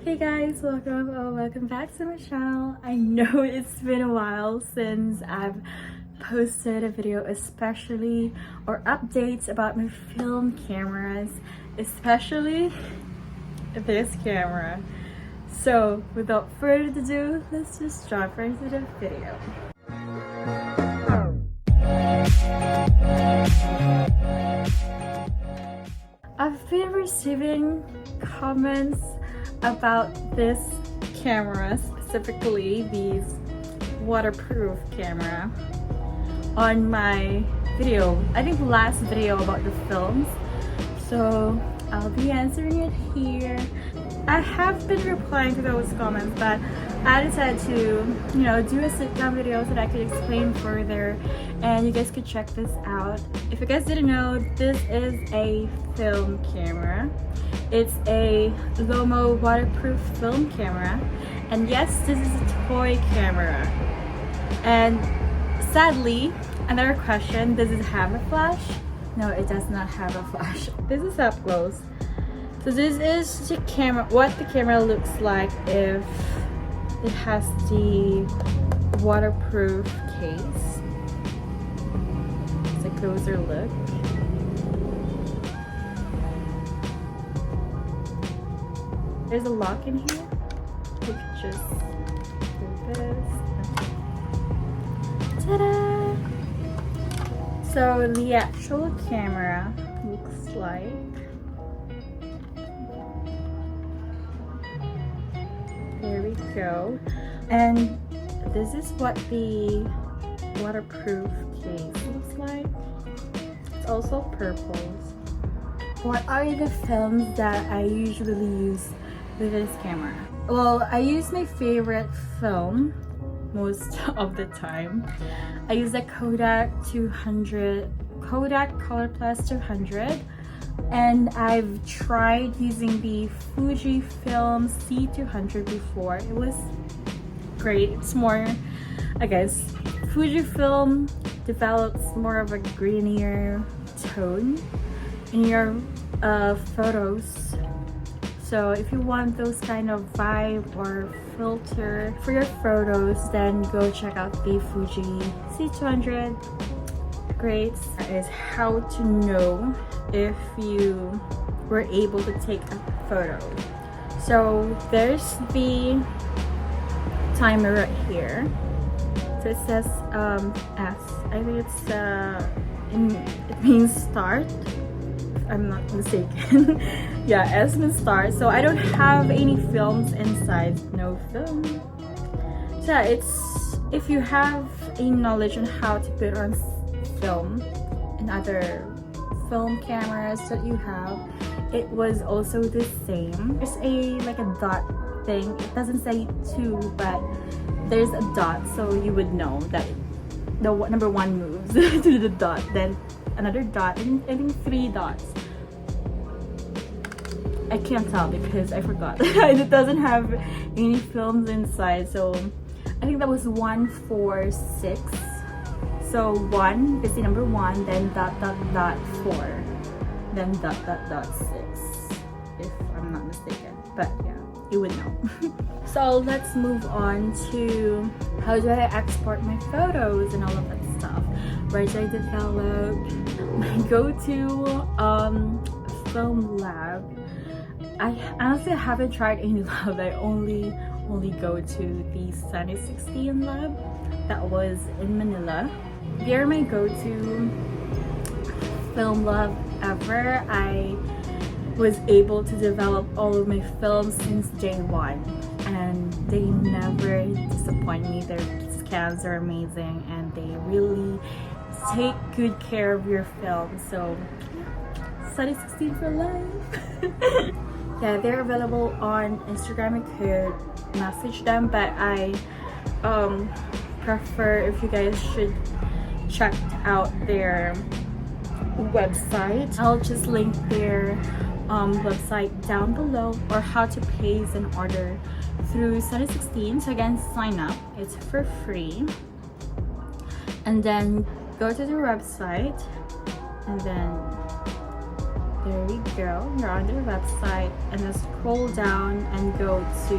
Hey guys, welcome back to my channel. I know it's been a while since I've posted a video, especially or updates about my film cameras, especially this camera. So without further ado, let's just jump right into the video. I've been receiving comments about this camera, specifically these waterproof camera, on my video. I think last video about the films. So I'll be answering it here. I have been replying to those comments, but I decided to, do a sit-down video so that I could explain further and you guys could check this out. If you guys didn't know, this is a film camera. It's a LOMO Waterproof Film Camera. And yes, this is a toy camera. And sadly, another question, does it have a flash? No, it does not have a flash. This is up close. So this is the camera, what the camera looks like if it has the waterproof case. It's a closer look. There's a lock in here. You can just do this. Ta-da! So the actual camera looks like there we go. And this is what the waterproof case looks like. It's also purple. What are the films that I usually use with this camera? Well, I use my favorite film most of the time. I use the Kodak Color Plus 200. And I've tried using the Fujifilm C200 before. It was great. It's more, I guess, Fujifilm develops more of a greenier tone in your photos. So if you want those kind of vibe or filter for your photos, then go check out the Fuji C200. Great is how to know if you were able to take a photo. So there's the timer right here. So it says S. I think it's it means start, if I'm not mistaken. Yeah, S means start. So I don't have any films inside. No film. So yeah, it's if you have a knowledge on how to put on film and other film cameras that you have, it was also the same. There's like a dot thing. It doesn't say 2, but there's a dot, so you would know that the number 1 moves to the dot, then another dot, and I think 3 dots. I can't tell because I forgot. It doesn't have any films inside, so I think that was 1, 4, 6. So 1 is the number 1, then dot dot dot 4, then dot dot dot 6, if I'm not mistaken. But yeah, you would know. So let's move on to how do I export my photos and all of that stuff. Where do I develop my go-to film lab? I honestly haven't tried any lab. I only go to the Sunny 16 lab that was in Manila. They're my go-to film lab ever. I was able to develop all of my films since day 1 and they never disappoint me. Their scans are amazing and they really take good care of your film. So Sunny 16 for life. Yeah, they're available on Instagram. You could message them, but I prefer if you guys should check out their website. I'll just link their website down below, or how to place an order through Sunny 16. So again, sign up, it's for free, and then go to their website and then There we go. You're on their website, and then scroll down and go to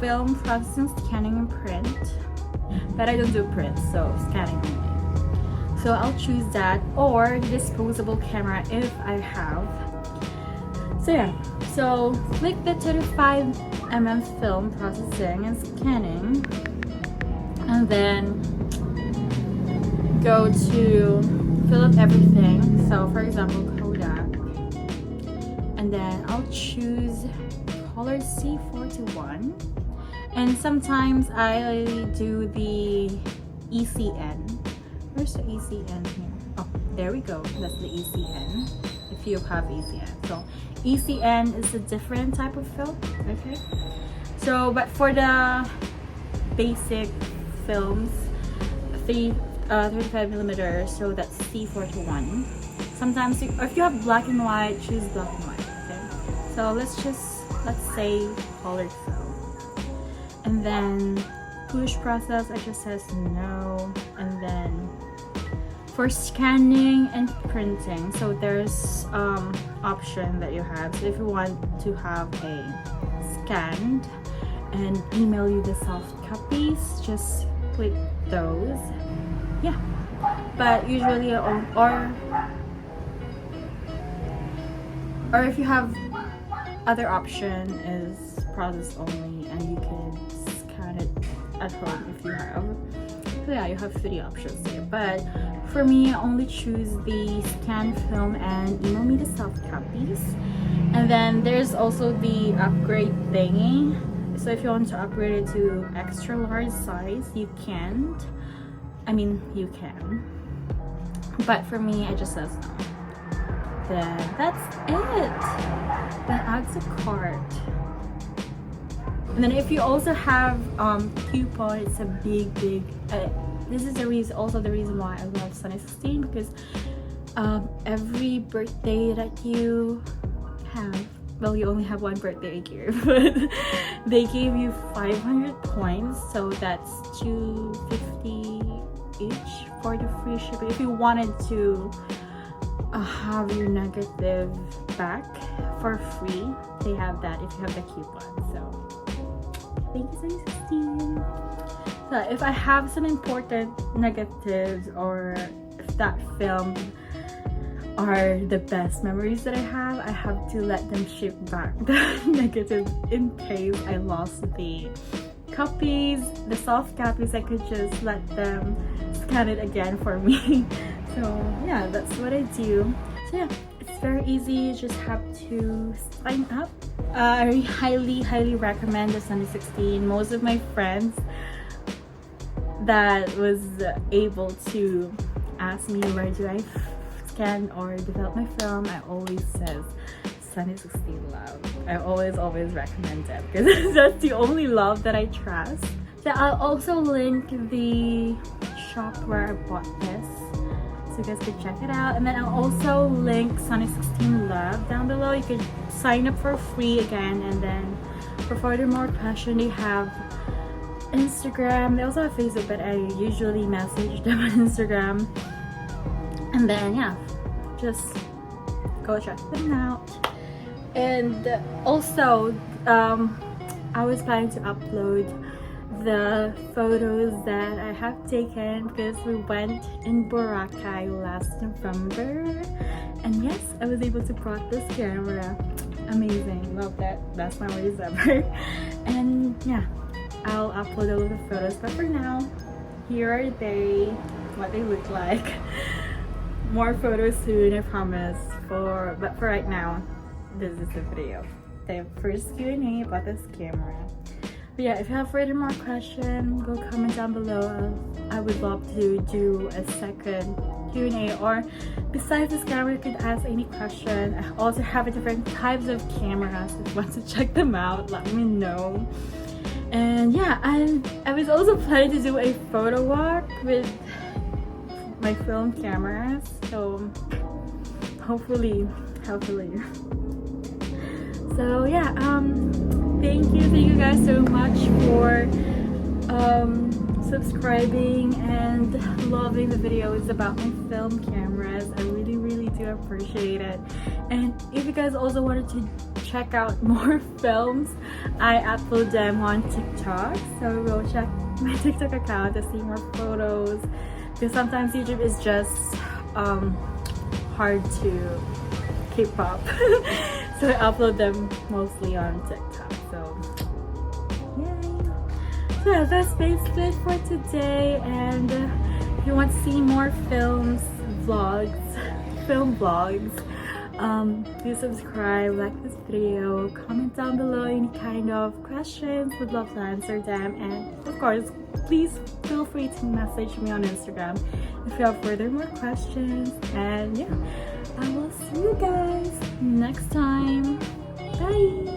film processing, scanning, and print. But I don't do print, so scanning only. So I'll choose that, or the disposable camera if I have. So yeah, so click the 35mm film processing and scanning, and then go to fill up everything. So for example, Kodak, and then I'll choose color C4:1, and sometimes I do the ECN. Where's the ECN here? Oh, there we go. That's the ECN. If you have ECN, so ECN is a different type of film. Okay, so but for the basic films, 35mm, so that's C4:1. Sometimes if you have black and white, choose black and white. Okay, so let's say colored film, and then push process, I just says no. And then for scanning and printing, so there's option that you have. So if you want to have a scanned and email you the soft copies, just click those. Yeah, but usually or if you have other option is process only, and you can scan it at home if you have. So yeah, you have 3 options there, but for me I only choose the scanned film and email me the soft copies. And then there's also the upgrade thingy, so if you want to upgrade it to extra large size, you can't. I mean, you can, but for me I just says no. Then that's it. Then add to cart. And then if you also have coupon, it's a big this is the reason, also the reason why I love Sunny 16, because every birthday that you have, well, you only have one birthday a year, but they gave you 500 points, so that's $250 each for the free shipping. If you wanted to have your negative back for free, they have that if you have the coupon. So thank you, Sunny 16. So if I have some important negatives, or if that film are the best memories that I have to let them ship back the negative in case I lost the copies, the soft copies. I could just let them scan it again for me. So yeah, that's what I do. So yeah, it's very easy. You just have to sign up. I highly recommend the Sunny 16. Most of my friends that was able to ask me where do I scan or develop my film, I always says Sunny 16 Love. I always recommend them because that's the only love that I trust. So I'll also link the shop where I bought this, so you guys can check it out. And then I'll also link Sunny 16 Love down below. You can sign up for free again, and then for furthermore question, they have Instagram. They also have Facebook, but I usually message them on Instagram. And then yeah, just go check them out. And also I was planning to upload the photos that I have taken because we went in Boracay last November, and yes, I was able to brought this camera. Amazing, love that, best memories ever. And yeah, I'll upload all of the photos, but for now, here are they, what they look like. More photos soon, I promise. But for right now, this is the video, the first Q&A about this camera. But yeah, if you have further more questions, go comment down below. I would love to do a second Q&A, or besides this camera, you could ask any question. I also have different types of cameras. If you want to check them out, let me know. And yeah, I was also planning to do a photo walk with my film cameras, so hopefully. So yeah, thank you guys so much for subscribing and loving the videos about my film cameras. I really do appreciate it. And if you guys also wanted to check out more films, I upload them on TikTok, so go check my TikTok account to see more photos, because sometimes YouTube is just hard to keep up. So I upload them mostly on TikTok. So yay! So yeah, that's basically it for today. And if you want to see more film vlogs, please subscribe, like this video, comment down below any kind of questions. Would love to answer them. And of course, please feel free to message me on Instagram if you have further more questions. And yeah, I will see you guys next time. Bye!